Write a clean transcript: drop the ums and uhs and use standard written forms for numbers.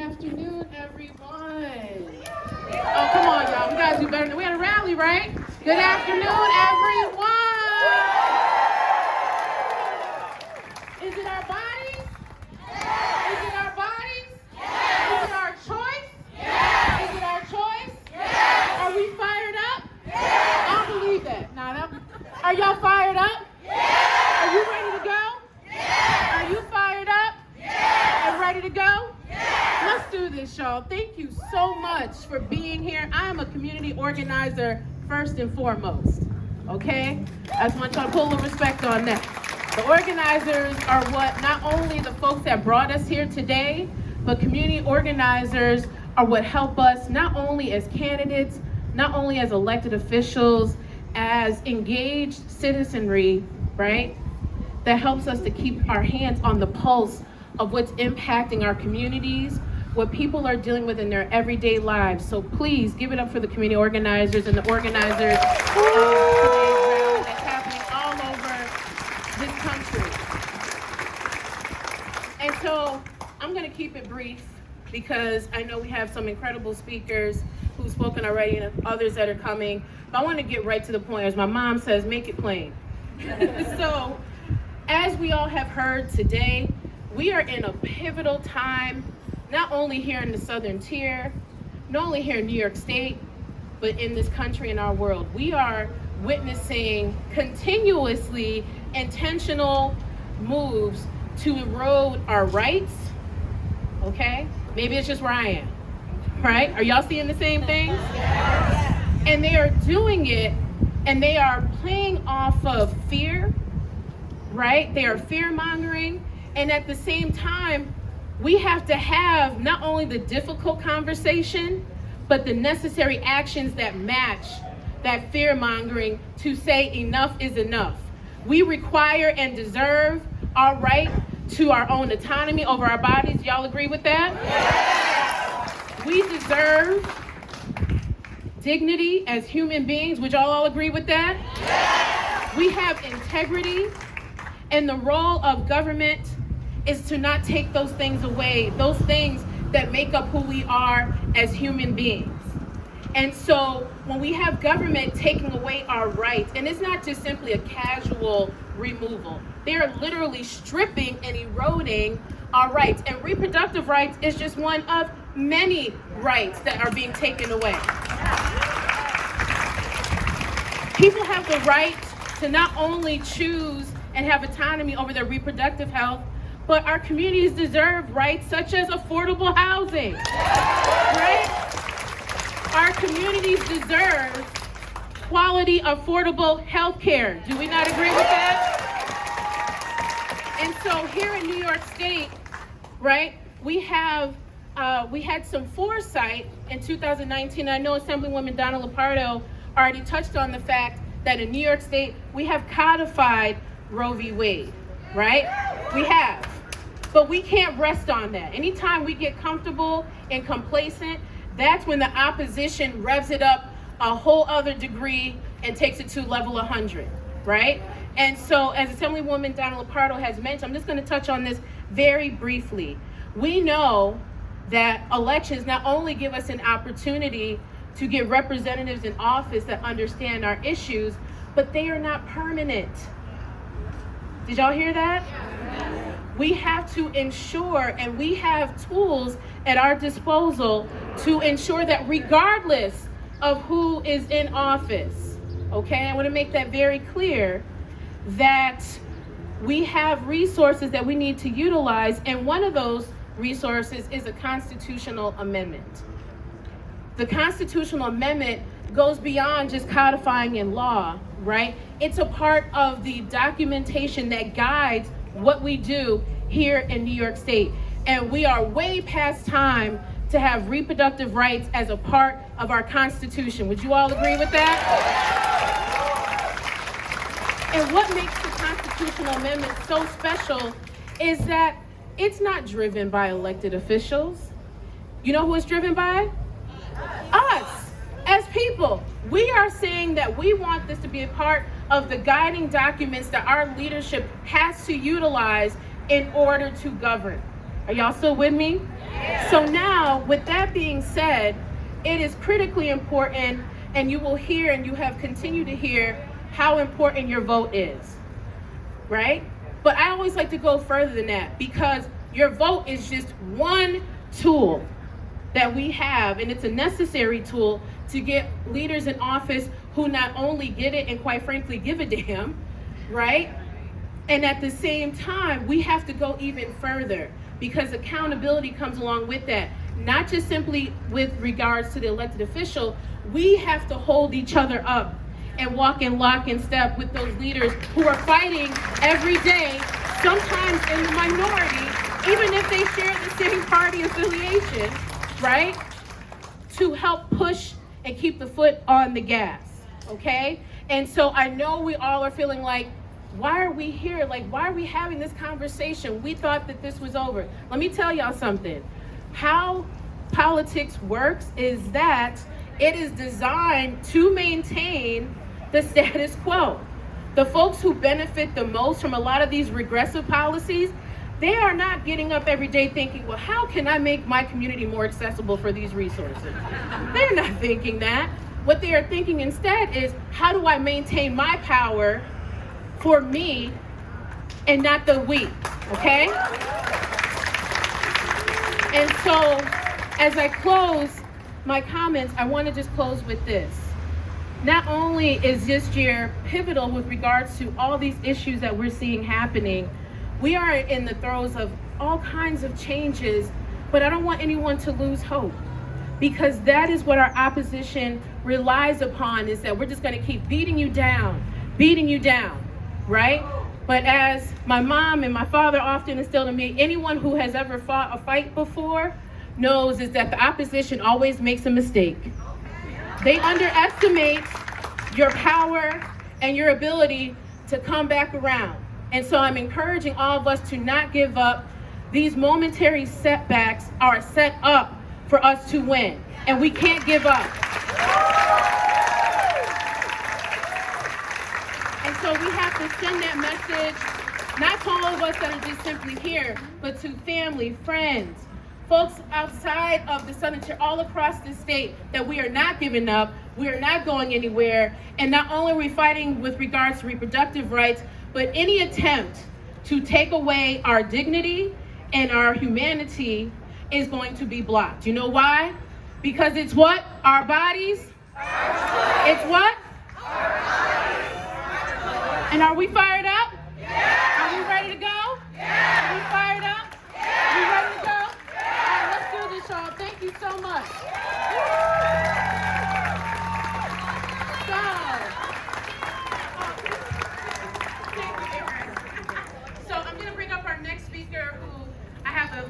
afternoon, everyone. Oh, come on, y'all. We gotta do better. We had a rally, right? Good afternoon, everyone. Is it our bodies? Is it our bodies? Is it our choice? Is it our choice? Are we fired up? I don't believe that. Are y'all fired up? Are you ready to go? Are you fired up? And ready to go? Let's do this, y'all. Thank you so much for being here. I am a community organizer first and foremost, okay? I just want y'all to put a little respect on that. The organizers are what not only the folks that brought us here today, but community organizers are what help us not only as candidates, not only as elected officials, as engaged citizenry, right? That helps us to keep our hands on the pulse of what's impacting our communities, what people are dealing with in their everyday lives. So please give it up for the community organizers and the organizers of today's rally that's happening all over this country. And so I'm gonna keep it brief because I know we have some incredible speakers who've spoken already and others that are coming, but I wanna get right to the point. As my mom says, make it plain. So, as we all have heard today, we are in a pivotal time, not only here in the Southern Tier, not only here in New York State, but in this country and our world. We are witnessing continuously intentional moves to erode our rights, okay? Maybe it's just where I am, right? Are y'all seeing the same things? And they are doing it, and they are playing off of fear, right? They are fear-mongering, and at the same time, we have to have not only the difficult conversation, but the necessary actions that match that fear-mongering to say enough is enough. We require and deserve our right to our own autonomy over our bodies. Y'all agree with that? Yes. We deserve dignity as human beings. Would y'all all agree with that? Yes. We have integrity, and the role of government is to not take those things away, those things that make up who we are as human beings. And so when we have government taking away our rights, and it's not just simply a casual removal, they are literally stripping and eroding our rights. And reproductive rights is just one of many rights that are being taken away. People have the right to not only choose and have autonomy over their reproductive health, but our communities deserve rights such as affordable housing, right? Our communities deserve quality, affordable health care. Do we not agree with that? And so here in New York State, right, we had some foresight in 2019. I know Assemblywoman Donna Lupardo already touched on the fact that in New York State, we have codified Roe v. Wade, right? We have. But we can't rest on that. Anytime we get comfortable and complacent, that's when the opposition revs it up a whole other degree and takes it to level 100, right? And so as Assemblywoman Donna Lupardo has mentioned, I'm just gonna touch on this very briefly. We know that elections not only give us an opportunity to get representatives in office that understand our issues, but they are not permanent. Did y'all hear that? Yeah. We have to ensure, and we have tools at our disposal to ensure that regardless of who is in office, okay? I want to make that very clear that we have resources that we need to utilize, and one of those resources is a constitutional amendment. The constitutional amendment goes beyond just codifying in law, right? It's a part of the documentation that guides what we do here in New York State. And we are way past time to have reproductive rights as a part of our Constitution. Would you all agree with that? And what makes the constitutional amendment so special is that it's not driven by elected officials. You know who it's driven by? Us, as people. We are saying that we want this to be a part of the guiding documents that our leadership has to utilize in order to govern. Are y'all still with me? So now, with that being said, it is critically important, and you will hear and you have continued to hear how important your vote is, right? But I always like to go further than that, because your vote is just one tool that we have, and it's a necessary tool to get leaders in office who not only get it and quite frankly give a damn, right? And at the same time, we have to go even further, because accountability comes along with that. Not just simply with regards to the elected official, we have to hold each other up and walk in lock and step with those leaders who are fighting every day, sometimes in the minority, even if they share the same party affiliation, right? To help push and keep the foot on the gas, okay? And so I know we all are feeling like, why are we here? Like, why are we having this conversation? We thought that this was over. Let me tell y'all something. How politics works is that it is designed to maintain the status quo. The folks who benefit the most from a lot of these regressive policies, they are not getting up every day thinking, well, how can I make my community more accessible for these resources? They're not thinking that. What they are thinking instead is, how do I maintain my power for me and not the we, okay? And so, as I close my comments, I want to just close with this. Not only is this year pivotal with regards to all these issues that we're seeing happening, we are in the throes of all kinds of changes, but I don't want anyone to lose hope, because that is what our opposition relies upon, is that we're just going to keep beating you down, right? But as my mom and my father often instilled in me, anyone who has ever fought a fight before knows is that the opposition always makes a mistake. They underestimate your power and your ability to come back around. And so I'm encouraging all of us to not give up. These momentary setbacks are set up for us to win, and we can't give up. And so we have to send that message, not to all of us that are just simply here, but to family, friends, folks outside of the Southern Tier, all across the state, that we are not giving up, we are not going anywhere, and not only are we fighting with regards to reproductive rights, but any attempt to take away our dignity and our humanity is going to be blocked. You know why? Because it's what? Our bodies? It's what? And are we fired up? Yeah. Are we ready to go? Yeah. Are we fired up? Yeah. Are we ready to go? Yeah. All right, let's do this, y'all. Thank you so much. So I'm going to bring up our next speaker, who I have a